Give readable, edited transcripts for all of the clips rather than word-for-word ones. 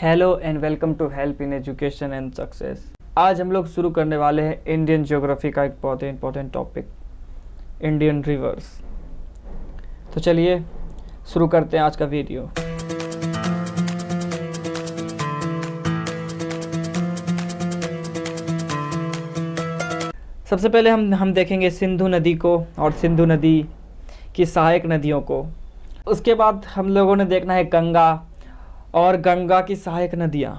Hello and welcome to help in education and success. आज हम लोग शुरू करने वाले हैं इंडियन ज्योग्राफी का एक बहुत ही इंपॉर्टेंट टॉपिक, इंडियन रिवर्स। तो चलिए शुरू करते हैं आज का वीडियो। सबसे पहले हम देखेंगे सिंधु नदी को और सिंधु नदी की सहायक नदियों को। उसके बाद हम लोगों ने देखना है गंगा और गंगा की सहायक नदियाँ,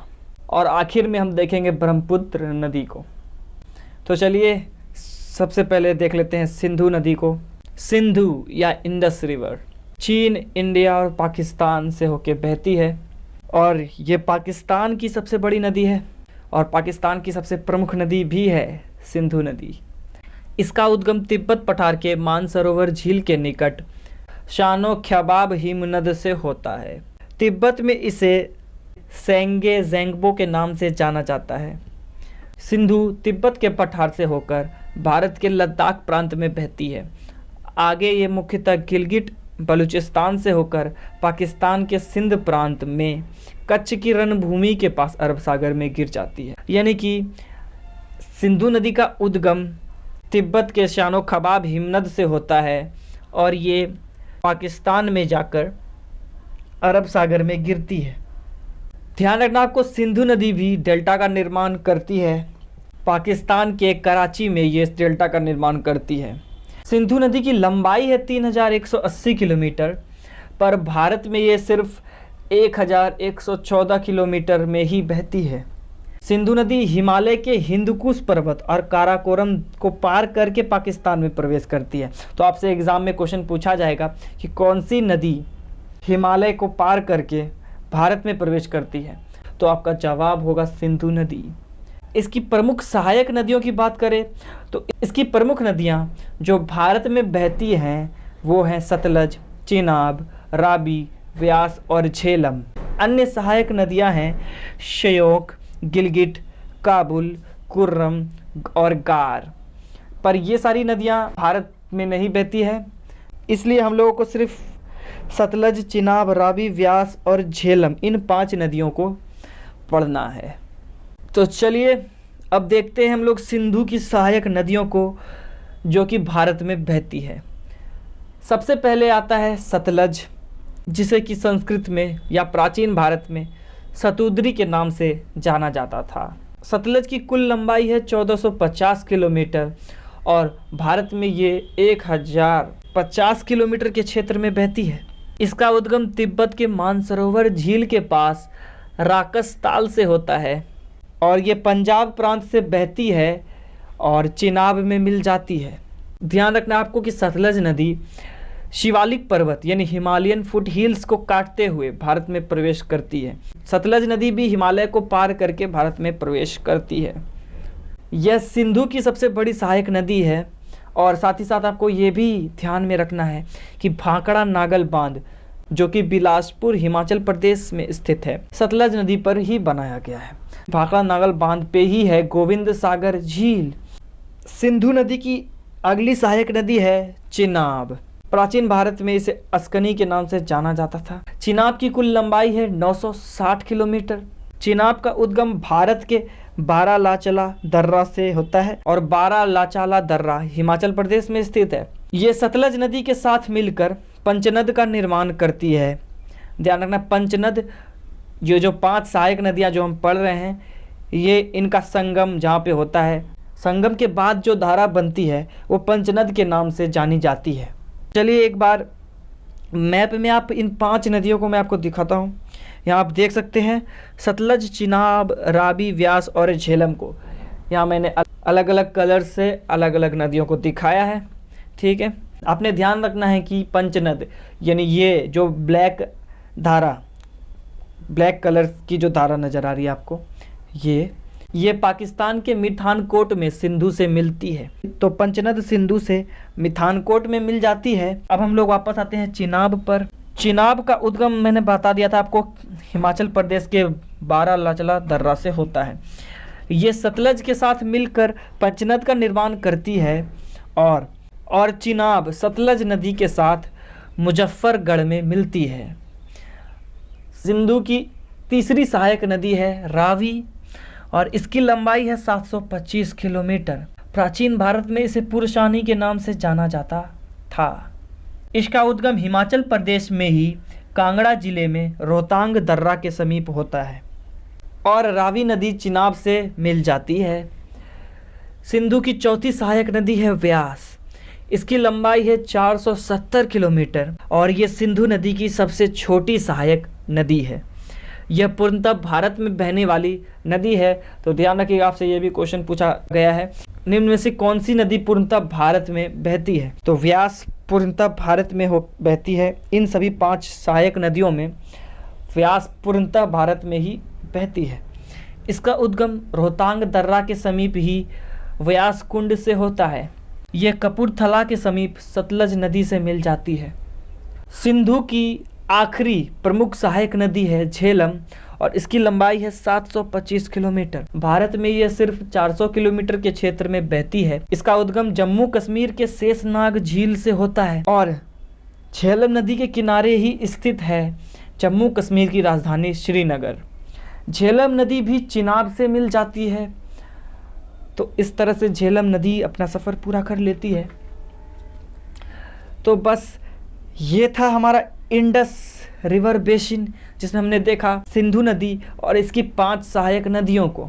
और आखिर में हम देखेंगे ब्रह्मपुत्र नदी को। तो चलिए सबसे पहले देख लेते हैं सिंधु नदी को। सिंधु या इंडस रिवर चीन, इंडिया और पाकिस्तान से होकर बहती है, और ये पाकिस्तान की सबसे बड़ी नदी है और पाकिस्तान की सबसे प्रमुख नदी भी है सिंधु नदी। इसका उद्गम तिब्बत पठार के मानसरोवर झील के निकट शानो ख्याबाब हिमनद से होता है। तिब्बत में इसे सेंगे ज़ेंगबो के नाम से जाना जाता है। सिंधु तिब्बत के पठार से होकर भारत के लद्दाख प्रांत में बहती है। आगे ये मुख्यतः गिलगिट बलूचिस्तान से होकर पाकिस्तान के सिंध प्रांत में कच्छ की रणभूमि के पास अरब सागर में गिर जाती है। यानी कि सिंधु नदी का उद्गम तिब्बत के शानो ख्याबाब हिमनद से होता है और ये पाकिस्तान में जाकर अरब सागर में गिरती है। ध्यान रखना आपको, सिंधु नदी भी डेल्टा का निर्माण करती है। पाकिस्तान के कराची में ये डेल्टा का निर्माण करती है। सिंधु नदी की लंबाई है 3180 किलोमीटर, पर भारत में ये सिर्फ 1114 किलोमीटर में ही बहती है। सिंधु नदी हिमालय के हिंदकुश पर्वत और काराकोरम को पार करके पाकिस्तान में प्रवेश करती है। तो आपसे एग्जाम में क्वेश्चन पूछा जाएगा कि कौन सी नदी हिमालय को पार करके भारत में प्रवेश करती है, तो आपका जवाब होगा सिंधु नदी। इसकी प्रमुख सहायक नदियों की बात करें तो इसकी प्रमुख नदियां जो भारत में बहती हैं वो हैं सतलज, चिनाब, रावी, व्यास और झेलम। अन्य सहायक नदियां हैं श्योक, गिलगिट, काबुल, कुर्रम और गार। पर ये सारी नदियां भारत में नहीं बहती है, इसलिए हम लोगों को सिर्फ सतलज, चिनाब, रावी, व्यास और झेलम, इन 5 नदियों को पढ़ना है। तो चलिए अब देखते हैं हम लोग सिंधु की सहायक नदियों को जो कि भारत में बहती है। सबसे पहले आता है सतलज, जिसे कि संस्कृत में या प्राचीन भारत में सतुद्री के नाम से जाना जाता था। सतलज की कुल लंबाई है 1450 किलोमीटर और भारत में ये 1050 किलोमीटर के क्षेत्र में बहती है। इसका उद्गम तिब्बत के मानसरोवर झील के पास राकसताल से होता है और ये पंजाब प्रांत से बहती है और चिनाब में मिल जाती है। ध्यान रखना आपको कि सतलज नदी शिवालिक पर्वत यानी हिमालयन फुट हिल्स को काटते हुए भारत में प्रवेश करती है। सतलज नदी भी हिमालय को पार करके भारत में प्रवेश करती है। यह सिंधु की सबसे बड़ी सहायक नदी है, और साथ ही साथ आपको ये भी ध्यान में रखना है कि भाखड़ा नागल बांध जो कि बिलासपुर हिमाचल प्रदेश में स्थित है, सतलज नदी पर ही बनाया गया है। भाखड़ा नागल बांध पे ही है गोविंद सागर झील। सिंधु नदी की अगली सहायक नदी है चिनाब। प्राचीन भारत में इसे अस्कनी के नाम से जाना जाता था। चिनाब की कुल लंबाई है 960 किलोमीटर। चिनाब का उद्गम भारत के बारालाचाला दर्रा से होता है और बारालाचाला दर्रा हिमाचल प्रदेश में स्थित है। ये सतलज नदी के साथ मिलकर पंचनद का निर्माण करती है। ध्यान रखना, पंचनद ये जो 5 सहायक नदियां जो हम पढ़ रहे हैं, ये इनका संगम जहाँ पे होता है, संगम के बाद जो धारा बनती है वो पंचनद के नाम से जानी जाती है। चलिए एक बार मैप में आप इन 5 नदियों को मैं आपको दिखाता हूँ। यहाँ आप देख सकते हैं सतलज, चिनाब, रावी, व्यास और झेलम को यहाँ मैंने अलग अलग कलर से अलग अलग नदियों को दिखाया है। ठीक है, आपने ध्यान रखना है कि पंचनद यानी ये जो ब्लैक कलर की जो धारा नज़र आ रही है आपको, ये पाकिस्तान के मिठानकोट में सिंधु से मिलती है। तो पंचनद सिंधु से मिठानकोट में मिल जाती है। अब हम लोग वापस आते हैं चिनाब पर। चिनाब का उद्गम मैंने बता दिया था आपको, हिमाचल प्रदेश के बारालाचाला दर्रा से होता है। ये सतलज के साथ मिलकर पंचनद का निर्माण करती है और चिनाब सतलज नदी के साथ मुजफ्फरगढ़ में मिलती है। सिंधु की तीसरी सहायक नदी है रावी और इसकी लंबाई है 725 किलोमीटर। प्राचीन भारत में इसे पुरुषानी के नाम से जाना जाता था। इसका उद्गम हिमाचल प्रदेश में ही कांगड़ा जिले में रोहतांग दर्रा के समीप होता है और रावी नदी चिनाब से मिल जाती है। सिंधु की चौथी सहायक नदी है व्यास। इसकी लंबाई है 470 किलोमीटर और ये सिंधु नदी की सबसे छोटी सहायक नदी है। यह पूर्णतः भारत में बहने वाली नदी है। तो ध्यान रखिएगा, आपसे ये भी क्वेश्चन पूछा गया है, निम्न में से कौन सी नदी पूर्णतः भारत में बहती है? तो व्यास पूर्णतः भारत में बहती है। इन सभी 5 सहायक नदियों में व्यास पूर्णतः भारत में ही बहती है। इसका उद्गम रोहतांग दर्रा के समीप ही व्यास कुंड से होता है। यह कपूरथला के समीप सतलज नदी से मिल जाती है। सिंधु की आखिरी प्रमुख सहायक नदी है झेलम और इसकी लंबाई है 725 किलोमीटर। भारत में यह सिर्फ 400 किलोमीटर के क्षेत्र में बहती है। इसका उद्गम जम्मू कश्मीर के शेषनाग झील से होता है और झेलम नदी के किनारे ही स्थित है जम्मू कश्मीर की राजधानी श्रीनगर। झेलम नदी भी चिनाब से मिल जाती है। तो इस तरह से झेलम नदी अपना सफ़र पूरा कर लेती है। तो बस ये था हमारा इंडस रिवर बेसिन, जिसमें हमने देखा सिंधु नदी और इसकी 5 सहायक नदियों को।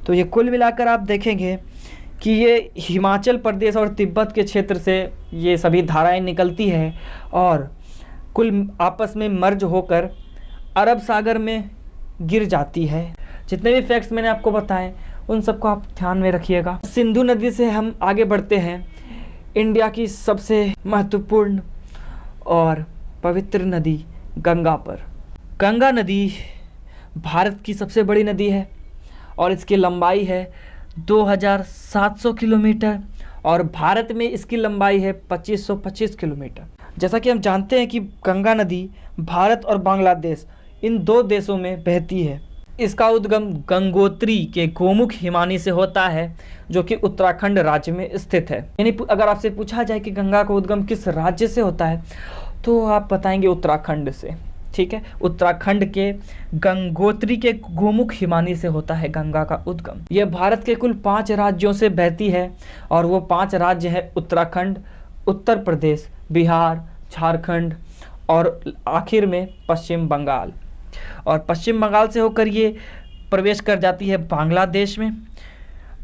तो ये कुल मिलाकर आप देखेंगे कि ये हिमाचल प्रदेश और तिब्बत के क्षेत्र से ये सभी धाराएं निकलती हैं और कुल आपस में मर्ज होकर अरब सागर में गिर जाती है। जितने भी फैक्ट्स मैंने आपको बताए उन सबको आप ध्यान में रखिएगा। सिंधु नदी से हम आगे बढ़ते हैं इंडिया की सबसे महत्वपूर्ण और पवित्र नदी गंगा पर। गंगा नदी भारत की सबसे बड़ी नदी है और इसकी लंबाई है 2700 किलोमीटर और भारत में इसकी लंबाई है 2525 किलोमीटर। जैसा कि हम जानते हैं कि गंगा नदी भारत और बांग्लादेश इन 2 देशों में बहती है। इसका उद्गम गंगोत्री के गोमुख हिमानी से होता है जो कि उत्तराखंड राज्य में स्थित है। यानी अगर आपसे पूछा जाए कि गंगा का उद्गम किस राज्य से होता है तो आप बताएंगे उत्तराखंड से। ठीक है, उत्तराखंड के गंगोत्री के गोमुख हिमानी से होता है गंगा का उद्गम। यह भारत के कुल 5 राज्यों से बहती है और वो 5 राज्य हैं उत्तराखंड, उत्तर प्रदेश, बिहार, झारखंड और आखिर में पश्चिम बंगाल। और पश्चिम बंगाल से होकर ये प्रवेश कर जाती है बांग्लादेश में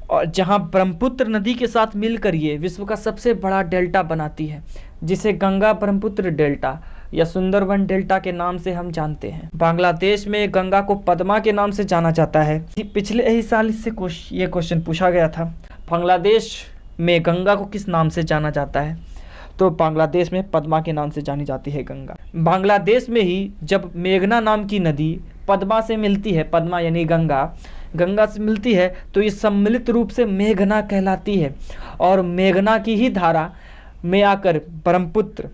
और जहां ब्रह्मपुत्र नदी के साथ मिलकर ये विश्व का सबसे बड़ा डेल्टा बनाती है, जिसे गंगा ब्रह्मपुत्र डेल्टा या सुंदरबन डेल्टा के नाम से हम जानते हैं। बांग्लादेश में गंगा को पद्मा के नाम से जाना जाता है। पिछले ही साल इससे ये क्वेश्चन पूछा गया था, बांग्लादेश में गंगा को किस नाम से जाना जाता है? तो बांग्लादेश में पद्मा के नाम से जानी जाती है गंगा। बांग्लादेश में ही जब मेघना नाम की नदी पद्मा से मिलती है, पद्मा यानी गंगा से मिलती है, तो ये सम्मिलित रूप से मेघना कहलाती है और मेघना की ही धारा में आकर ब्रह्मपुत्र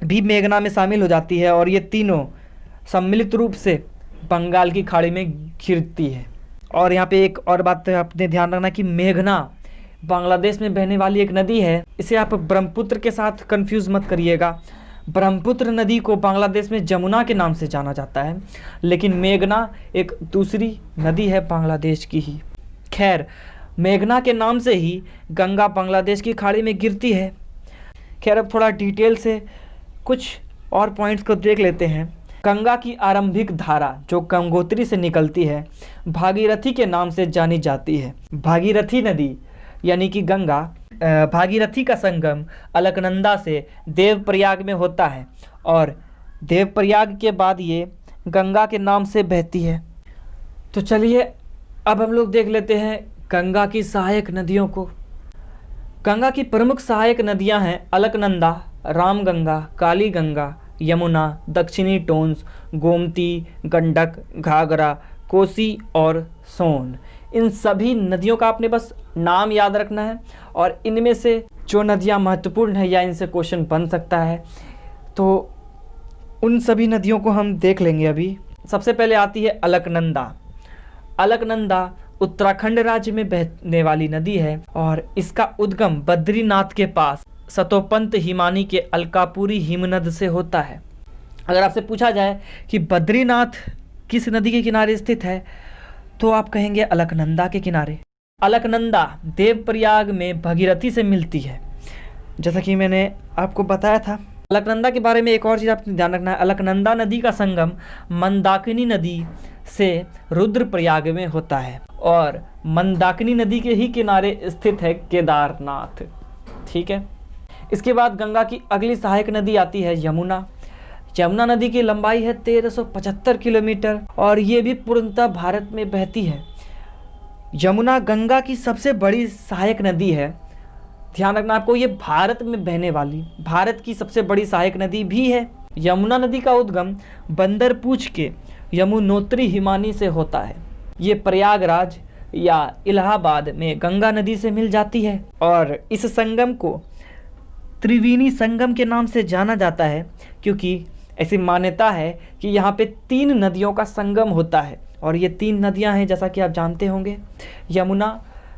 भी मेघना में शामिल हो जाती है और ये तीनों सम्मिलित रूप से बंगाल की खाड़ी में गिरती है। और यहाँ पे एक और बात आपने ध्यान रखना कि मेघना बांग्लादेश में बहने वाली एक नदी है। इसे आप ब्रह्मपुत्र के साथ कंफ्यूज मत करिएगा। ब्रह्मपुत्र नदी को बांग्लादेश में जमुना के नाम से जाना जाता है, लेकिन मेघना एक दूसरी नदी है बांग्लादेश की ही। खैर, मेघना के नाम से ही गंगा बांग्लादेश की खाड़ी में गिरती है। खैर, अब थोड़ा डिटेल से कुछ और पॉइंट्स को देख लेते हैं। गंगा की आरंभिक धारा जो गंगोत्री से निकलती है भागीरथी के नाम से जानी जाती है। भागीरथी नदी यानी कि गंगा, भागीरथी का संगम अलकनंदा से देवप्रयाग में होता है और देवप्रयाग के बाद ये गंगा के नाम से बहती है। तो चलिए अब हम लोग देख लेते हैं गंगा की सहायक नदियों को। गंगा की प्रमुख सहायक नदियां हैं अलकनंदा, रामगंगा, काली गंगा, यमुना, दक्षिणी टोंस, गोमती, गंडक, घाघरा, कोसी और सोन। इन सभी नदियों का आपने बस नाम याद रखना है और इनमें से जो नदियां महत्वपूर्ण है या इनसे क्वेश्चन बन सकता है तो उन सभी नदियों को हम देख लेंगे अभी। सबसे पहले आती है अलकनंदा। अलकनंदा उत्तराखंड राज्य में बहने वाली नदी है और इसका उद्गम बद्रीनाथ के पास सतोपंत हिमानी के अलकापुरी हिमनद से होता है। अगर आपसे पूछा जाए कि बद्रीनाथ किस नदी के किनारे स्थित है? तो आप कहेंगे अलकनंदा के किनारे। अलकनंदा देवप्रयाग में भगीरथी से मिलती है, जैसा कि मैंने आपको बताया था। अलकनंदा के बारे में एक और चीज़ आपने ध्यान रखना है, अलकनंदा नदी का संगम मंदाकिनी नदी से रुद्रप्रयाग में होता है और मंदाकिनी नदी के ही किनारे स्थित है केदारनाथ। ठीक है। इसके बाद गंगा की अगली सहायक नदी आती है यमुना। यमुना नदी की लंबाई है 1375 किलोमीटर और ये भी पूर्णतः भारत में बहती है। यमुना गंगा की सबसे बड़ी सहायक नदी है। ध्यान रखना आपको, ये भारत में बहने वाली भारत की सबसे बड़ी सहायक नदी भी है। यमुना नदी का उद्गम बंदरपूछ के यमुनोत्री हिमानी से होता है। ये प्रयागराज या इलाहाबाद में गंगा नदी से मिल जाती है और इस संगम को त्रिवेणी संगम के नाम से जाना जाता है, क्योंकि ऐसी मान्यता है कि यहाँ पे 3 नदियों का संगम होता है और ये 3 नदियाँ हैं, जैसा कि आप जानते होंगे, यमुना,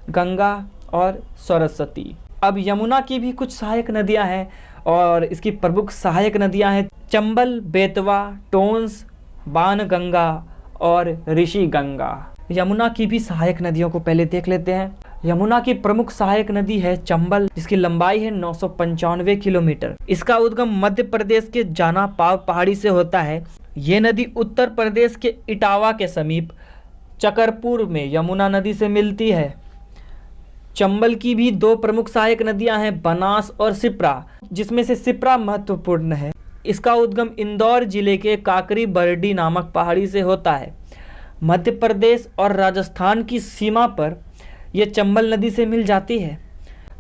गंगा और सरस्वती। अब यमुना की भी कुछ सहायक नदियाँ हैं और इसकी प्रमुख सहायक नदियाँ हैं चंबल, बेतवा, टोंस, बाणगंगा और ऋषि गंगा। यमुना की भी सहायक नदियों को पहले देख लेते हैं। यमुना की प्रमुख सहायक नदी है चंबल, जिसकी लंबाई है 995 किलोमीटर। इसका उद्गम मध्य प्रदेश के जानापाव पहाड़ी से होता है। ये नदी उत्तर प्रदेश के इटावा के समीप चकरपुर में यमुना नदी से मिलती है। चंबल की भी 2 प्रमुख सहायक नदियां हैं, बनास और सिप्रा, जिसमें से सिप्रा महत्वपूर्ण है। इसका उद्गम इंदौर जिले के काकरी बरडी नामक पहाड़ी से होता है। मध्य प्रदेश और राजस्थान की सीमा पर यह चंबल नदी से मिल जाती है।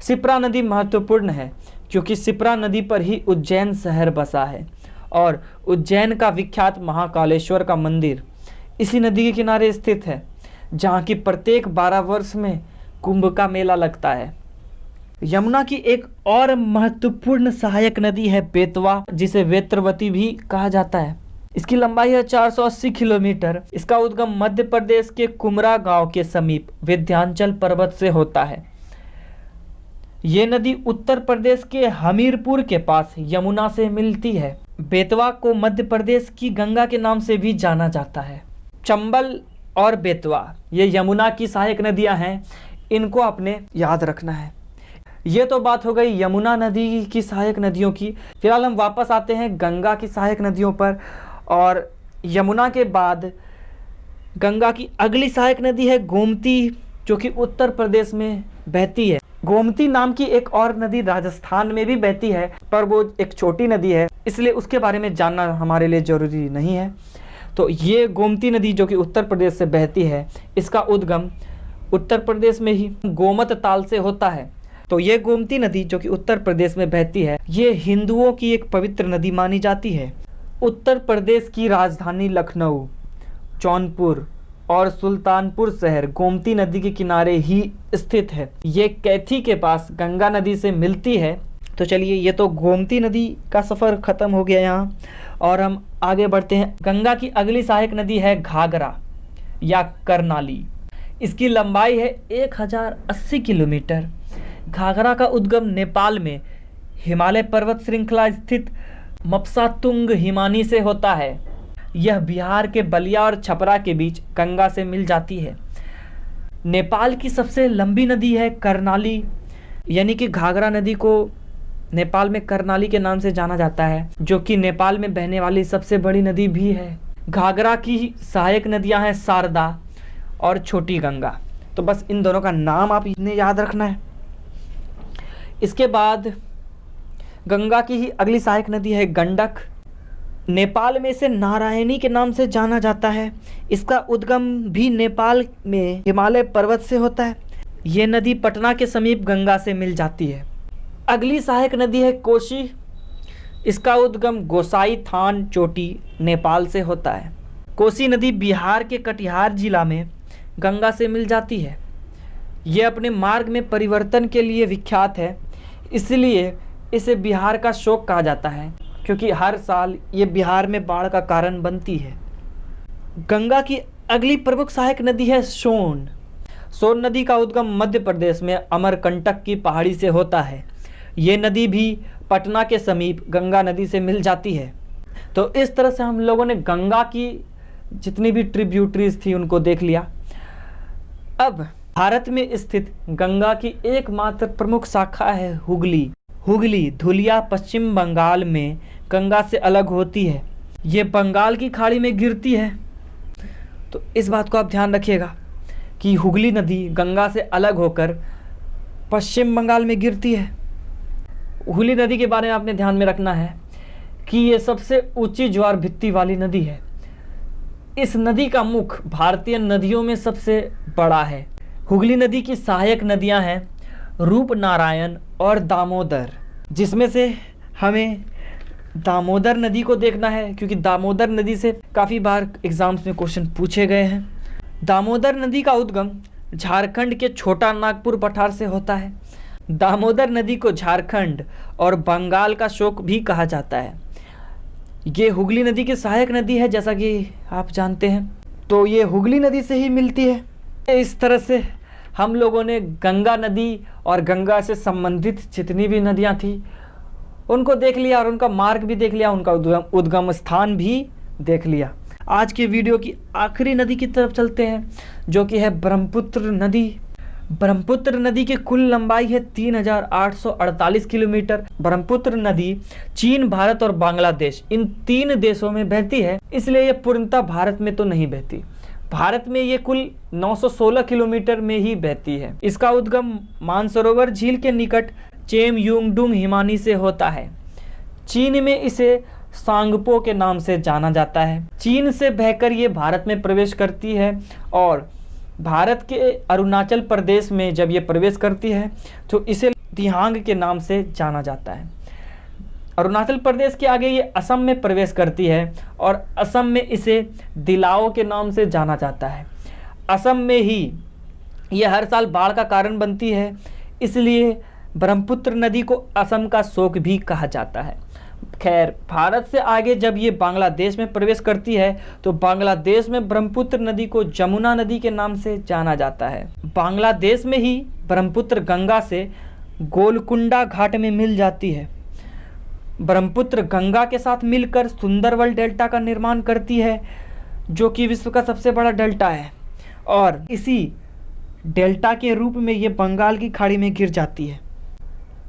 सिप्रा नदी महत्वपूर्ण है क्योंकि सिप्रा नदी पर ही उज्जैन शहर बसा है और उज्जैन का विख्यात महाकालेश्वर का मंदिर इसी नदी के किनारे स्थित है, जहाँ की प्रत्येक 12 वर्ष में कुंभ का मेला लगता है। यमुना की एक और महत्वपूर्ण सहायक नदी है बेतवा, जिसे वेत्रवती भी कहा जाता है। इसकी लंबाई है 480 किलोमीटर। इसका उद्गम मध्य प्रदेश के कुमरा गांव के समीप विंध्याचल पर्वत से होता है। ये नदी उत्तर प्रदेश के हमीरपुर के पास यमुना से मिलती है। बेतवा को मध्य प्रदेश की गंगा के नाम से भी जाना जाता है। चंबल और बेतवा ये यमुना की सहायक नदियां हैं, इनको आपने याद रखना है। ये तो बात हो गई यमुना नदी की सहायक नदियों की। फिलहाल हम वापस आते हैं गंगा की सहायक नदियों पर। और यमुना के बाद गंगा की अगली सहायक नदी है गोमती, जो कि उत्तर प्रदेश में बहती है। गोमती नाम की एक और नदी राजस्थान में भी बहती है, पर वो एक छोटी नदी है, इसलिए उसके बारे में जानना हमारे लिए ज़रूरी नहीं है। तो ये गोमती नदी जो कि उत्तर प्रदेश से बहती है, इसका उद्गम उत्तर प्रदेश में ही गोमत ताल से होता है। तो ये गोमती नदी जो कि उत्तर प्रदेश में बहती है, ये हिंदुओं की एक पवित्र नदी मानी जाती है। उत्तर प्रदेश की राजधानी लखनऊ, जौनपुर और सुल्तानपुर शहर गोमती नदी के किनारे ही स्थित है। ये कैथी के पास गंगा नदी से मिलती है। तो चलिए, ये तो गोमती नदी का सफ़र ख़त्म हो गया यहाँ और हम आगे बढ़ते हैं। गंगा की अगली सहायक नदी है घाघरा या करनाली। इसकी लंबाई है 1080 किलोमीटर। घाघरा का उद्गम नेपाल में हिमालय पर्वत श्रृंखला स्थित मपसातुंग हिमानी से होता है। यह बिहार के बलिया और छपरा के बीच गंगा से मिल जाती है। नेपाल की सबसे लंबी नदी है करनाली, यानी कि घाघरा नदी को नेपाल में करनाली के नाम से जाना जाता है, जो कि नेपाल में बहने वाली सबसे बड़ी नदी भी है। घाघरा की सहायक नदियां हैं शारदा और छोटी गंगा। तो बस इन दोनों का नाम आप इन्हें याद रखना है। इसके बाद गंगा की ही अगली सहायक नदी है गंडक। नेपाल में इसे नारायणी के नाम से जाना जाता है। इसका उद्गम भी नेपाल में हिमालय पर्वत से होता है। ये नदी पटना के समीप गंगा से मिल जाती है। अगली सहायक नदी है कोसी। इसका उद्गम गोसाई थान चोटी नेपाल से होता है। कोसी नदी बिहार के कटिहार जिला में गंगा से मिल जाती है। ये अपने मार्ग में परिवर्तन के लिए विख्यात है, इसलिए इसे बिहार का शोक कहा जाता है, क्योंकि हर साल ये बिहार में बाढ़ का कारण बनती है। गंगा की अगली प्रमुख सहायक नदी है सोन। सोन नदी का उद्गम मध्य प्रदेश में अमरकंटक की पहाड़ी से होता है। ये नदी भी पटना के समीप गंगा नदी से मिल जाती है। तो इस तरह से हम लोगों ने गंगा की जितनी भी ट्रिब्यूटरीज थी उनको देख लिया। अब भारत में स्थित गंगा की एकमात्र प्रमुख शाखा है हुगली। हुगली धुलिया पश्चिम बंगाल में गंगा से अलग होती है। ये बंगाल की खाड़ी में गिरती है। तो इस बात को आप ध्यान रखिएगा कि हुगली नदी गंगा से अलग होकर पश्चिम बंगाल में गिरती है। हुगली नदी के बारे में आपने ध्यान में रखना है कि ये सबसे ऊंची ज्वार भित्ति वाली नदी है। इस नदी का मुख भारतीय नदियों में सबसे बड़ा है। हुगली नदी की सहायक नदियां हैं रूपनारायण और दामोदर, जिसमें से हमें दामोदर नदी को देखना है क्योंकि दामोदर नदी से काफ़ी बार एग्जाम्स में क्वेश्चन पूछे गए हैं। दामोदर नदी का उद्गम झारखंड के छोटा नागपुर पठार से होता है। दामोदर नदी को झारखंड और बंगाल का शोक भी कहा जाता है। ये हुगली नदी की सहायक नदी है, जैसा कि आप जानते हैं। तो ये हुगली नदी से ही मिलती है। इस तरह से हम लोगों ने गंगा नदी और गंगा से संबंधित जितनी भी नदियां थी उनको देख लिया और उनका मार्ग भी देख लिया, उनका उद्गम स्थान भी देख लिया। आज के वीडियो की आखिरी नदी की तरफ चलते हैं, जो कि है ब्रह्मपुत्र नदी। ब्रह्मपुत्र नदी की कुल लंबाई है 3848 किलोमीटर। ब्रह्मपुत्र नदी चीन, भारत और बांग्लादेश इन 3 देशों में बहती है, इसलिए ये पूर्णतः भारत में तो नहीं बहती। भारत में ये कुल 916 किलोमीटर में ही बहती है। इसका उद्गम मानसरोवर झील के निकट चेमयूंगडुंग हिमानी से होता है। चीन में इसे सांगपो के नाम से जाना जाता है। चीन से बहकर ये भारत में प्रवेश करती है और भारत के अरुणाचल प्रदेश में जब ये प्रवेश करती है तो इसे दिहांग के नाम से जाना जाता है। अरुणाचल प्रदेश के आगे ये असम में प्रवेश करती है और असम में इसे दिलाओ के नाम से जाना जाता है। असम में ही ये हर साल बाढ़ का कारण बनती है, इसलिए ब्रह्मपुत्र नदी को असम का शोक भी कहा जाता है। खैर, भारत से आगे जब ये बांग्लादेश में प्रवेश करती है तो बांग्लादेश में ब्रह्मपुत्र नदी को जमुना नदी के नाम से जाना जाता है। बांग्लादेश में ही ब्रह्मपुत्र गंगा से गोलकुंडा घाट में मिल जाती है। ब्रह्मपुत्र गंगा के साथ मिलकर सुंदरबन डेल्टा का निर्माण करती है, जो कि विश्व का सबसे बड़ा डेल्टा है, और इसी डेल्टा के रूप में ये बंगाल की खाड़ी में गिर जाती है।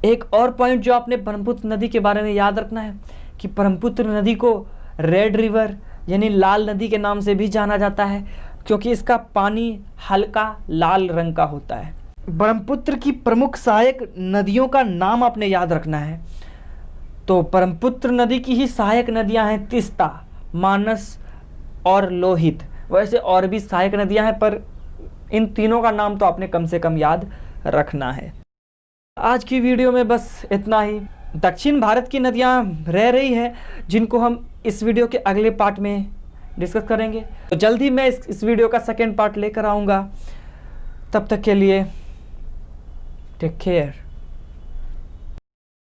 एक और पॉइंट जो आपने ब्रह्मपुत्र नदी के बारे में याद रखना है कि ब्रह्मपुत्र नदी को रेड रिवर यानी लाल नदी के नाम से भी जाना जाता है, क्योंकि इसका पानी हल्का लाल रंग का होता है। ब्रह्मपुत्र की प्रमुख सहायक नदियों का नाम आपने याद रखना है। तो ब्रह्मपुत्र नदी की ही सहायक नदियां हैं तीस्ता, मानस और लोहित। वैसे और भी सहायक नदियां हैं, पर इन तीनों का नाम तो आपने कम से कम याद रखना है। आज की वीडियो में बस इतना ही। दक्षिण भारत की नदियां रह रही हैं, जिनको हम इस वीडियो के अगले पार्ट में डिस्कस करेंगे। तो जल्दी मैं इस वीडियो का सेकेंड पार्ट लेकर आऊँगा। तब तक के लिए टेक केयर।